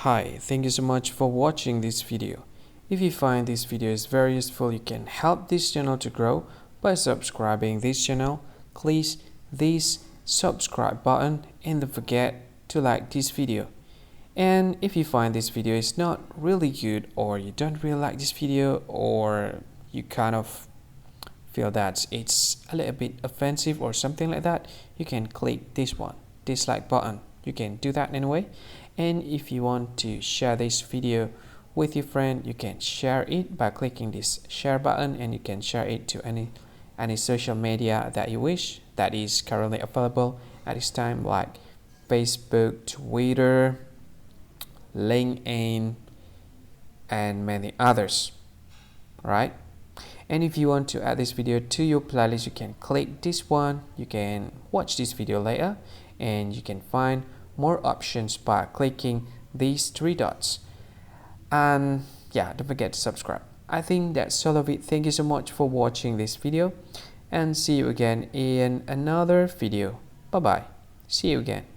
Hi, thank you so much for watching this video. If you find this video is very useful, you can help this channel to grow by subscribing this channel. Please this subscribe button and don't forget to like this video. And if you find this video is not really good, or you don't really like this video, or you kind of feel that it's a little bit offensive or something like that, you can click this one, dislike button. You can do that anyway. And if you want to share this video with your friend, you can share it by clicking this share button, and you can share it to any social media that you wish that is currently available at this time, like Facebook, Twitter, LinkedIn, and many others, right? And if you want to add this video to your playlist, you can click this one. You can watch this video later, and you can find more options by clicking these three dots. And yeah, don't forget to subscribe. I think that's all of it. Thank you so much for watching this video, and see you again in another video. Bye bye. See you again.